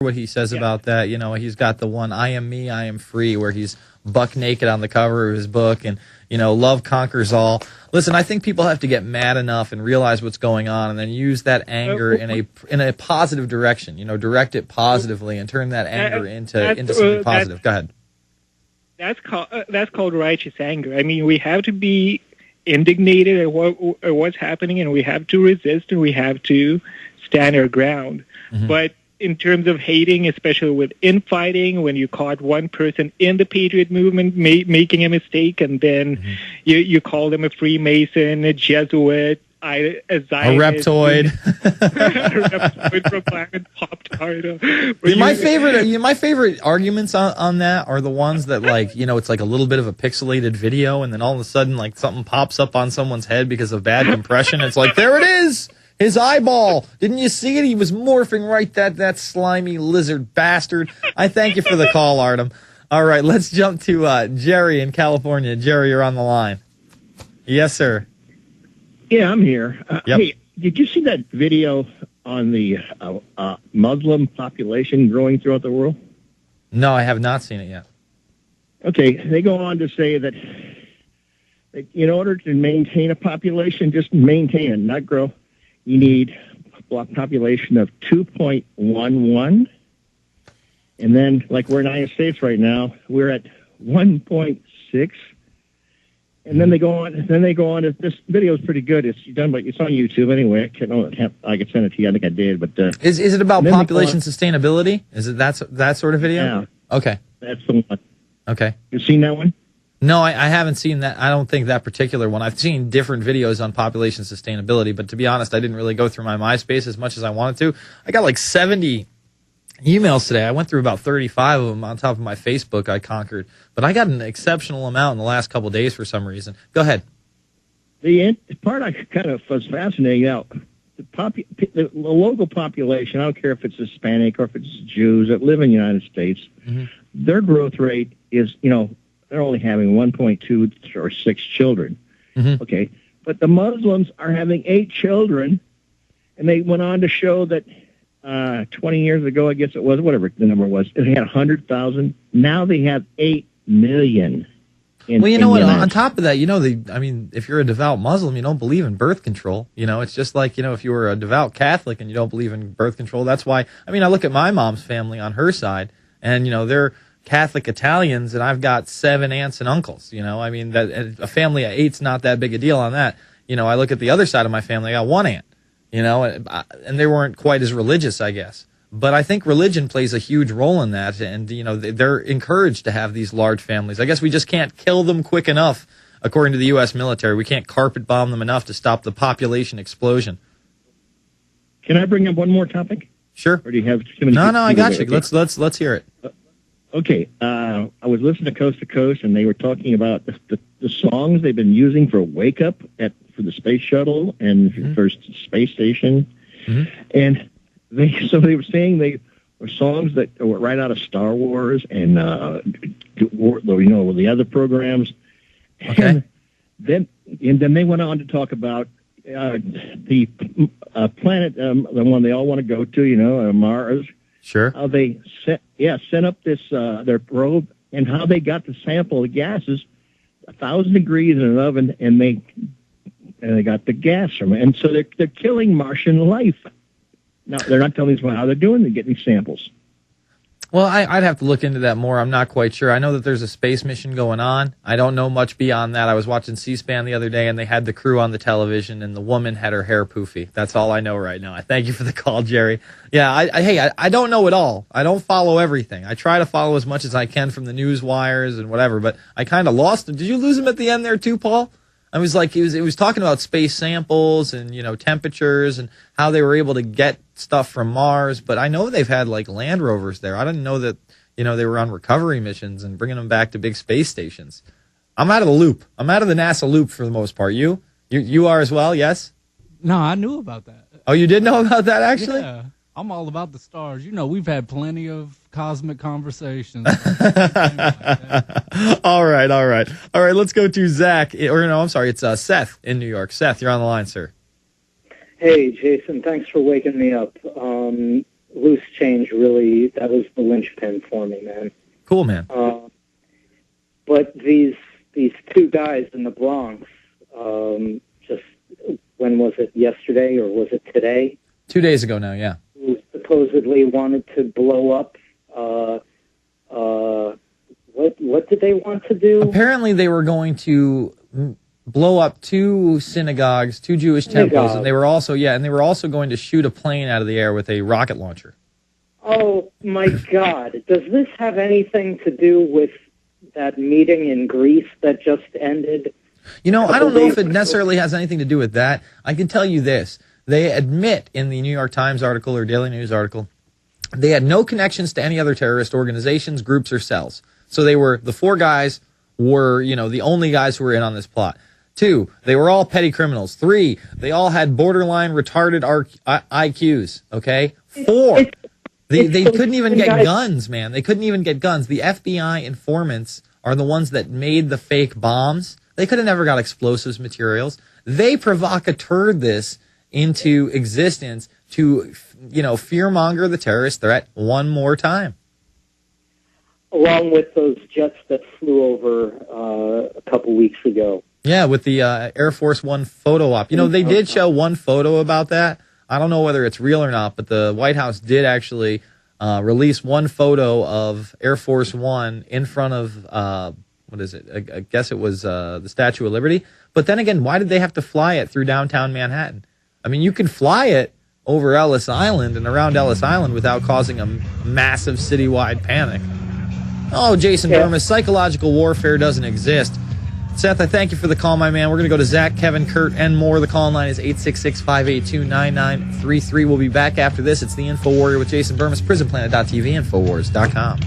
what he says about that. You know, he's got the one, I am me, I am free, where he's buck naked on the cover of his book, and, you know, love conquers all. Listen, I think people have to get mad enough and realize what's going on and then use that anger in a positive direction, you know, direct it positively and turn that anger into something positive. Go ahead. That's called righteous anger. I mean, we have to be indignated at what's happening, and we have to resist, and we have to stand our ground. Mm-hmm. But in terms of hating, especially with infighting, when you caught one person in the Patriot movement making a mistake, and then you call them a Freemason, a Jesuit, a reptoid, from Planet Pop-Tart. My favorite arguments on that are the ones that, like, you know, it's like a little bit of a pixelated video, and then all of a sudden, like, something pops up on someone's head because of bad compression. It's like, there it is. His eyeball. Didn't you see it? He was morphing right, that slimy lizard bastard. I thank you for the call, Artem. All right, let's jump to Jerry in California. Jerry, you're on the line. Yes, sir. Yeah, I'm here. Yep. Hey, did you see that video on the Muslim population growing throughout the world? No, I have not seen it yet. Okay, they go on to say that in order to maintain a population, just maintain it, not grow, you need a population of 2.11. And then, like we're in the United States right now, we're at 1.6. And then they go on. This video is pretty good. It's done, but it's on YouTube anyway. I could send it to you. I think I did. But is it about population sustainability? Is it that sort of video? Yeah. Okay. That's the one. Okay. You seen that one? No, I haven't seen that. I don't think that particular one. I've seen different videos on population sustainability, but to be honest, I didn't really go through my MySpace as much as I wanted to. I got like 70 emails today. I went through about 35 of them on top of my Facebook I conquered, but I got an exceptional amount in the last couple of days for some reason. Go ahead. The part I kind of was fascinating out. The local population, I don't care if it's Hispanic or if it's Jews that live in the United States, their growth rate is, you know, they're only having 1.2 or 6 children. Okay. But the Muslims are having 8 children, and they went on to show that 20 years ago, I guess it was, whatever the number was, they had 100,000. Now they have 8 million. Well, you know what? On top of that, you know, if you're a devout Muslim, you don't believe in birth control. You know, it's just like, you know, if you were a devout Catholic and you don't believe in birth control, that's why. I mean, I look at my mom's family on her side, and, you know, they're Catholic Italians, and I've got 7 aunts and uncles. You know, I mean, that a family of 8's not that big a deal on that. You know, I look at the other side of my family, I got 1 aunt. You know, and they weren't quite as religious, I guess. But I think religion plays a huge role in that, and, you know, they're encouraged to have these large families. I guess we just can't kill them quick enough, according to the U.S. military. We can't carpet bomb them enough to stop the population explosion. Can I bring up one more topic? Sure. Or do you have too many? No, I got you. Okay. Let's hear it. Okay. I was listening to Coast, and they were talking about the songs they've been using for Wake Up for the space shuttle and for space station, and they were saying they were songs that were right out of Star Wars and you know, the other programs. Okay. And then they went on to talk about the planet, the one they all want to go to, you know, Mars. Sure. How they sent up this their probe, and how they got the sample of gases 1,000 degrees in an oven, and they got the gas from it, and so they're killing Martian life. Now, they're not telling us how they're doing. They're getting samples. Well, I'd have to look into that more. I'm not quite sure. I know that there's a space mission going on. I don't know much beyond that. I was watching C-SPAN the other day, and they had the crew on the television, and the woman had her hair poofy. That's all I know right now. I thank you for the call, Jerry. Yeah, I don't know it all. I don't follow everything. I try to follow as much as I can from the news wires and whatever, but I kind of lost him. Did you lose him at the end there too, Paul? I was like, he was talking about space samples and, you know, temperatures and how they were able to get stuff from Mars. But I know they've had like land rovers there. I didn't know that, you know, they were on recovery missions and bringing them back to big space stations. I'm out of the loop. I'm out of the NASA loop for the most part. You are as well, yes? No, I knew about that. Oh, you did know about that, actually? Yeah. I'm all about the stars. You know, we've had plenty of cosmic conversations. All right. Let's go to Zach. It's Seth in New York. Seth, you're on the line, sir. Hey, Jason. Thanks for waking me up. loose change really, that was the linchpin for me, man. Cool, man. But these two guys in the Bronx, just, when was it, yesterday or was it today? 2 days ago now, yeah. Who supposedly wanted to blow up, what did they want to do? Apparently they were going to blow up 2 synagogues, 2 Jewish temples, and they were also going to shoot a plane out of the air with a rocket launcher. Oh, my God. Does this have anything to do with that meeting in Greece that just ended? You know, I don't know if it necessarily has anything to do with that. I can tell you this. They admit in the New York Times article or Daily News article, they had no connections to any other terrorist organizations, groups, or cells. So the 4 guys were, the only guys who were in on this plot. 2, they were all petty criminals. 3, they all had borderline retarded IQs, okay? 4, they couldn't even get guns, man. They couldn't even get guns. The FBI informants are the ones that made the fake bombs. They could have never got explosives materials. They provocateured this into existence to, fearmonger the terrorist threat one more time. Along with those jets that flew over a couple weeks ago. Yeah, with the Air Force One photo op. They did show one photo about that. I don't know whether it's real or not, but the White House did actually release one photo of Air Force One in front of, what is it? I guess it was the Statue of Liberty. But then again, why did they have to fly it through downtown Manhattan? I mean, you can fly it over Ellis Island and around Ellis Island without causing a massive citywide panic. Oh, Jason Bermas, psychological warfare doesn't exist. Seth, I thank you for the call, my man. We're going to go to Zach, Kevin, Kurt, and more. The call line is 866-582-9933. We'll be back after this. It's the Infowarrior with Jason Bermas, prisonplanet.tv, Infowars.com.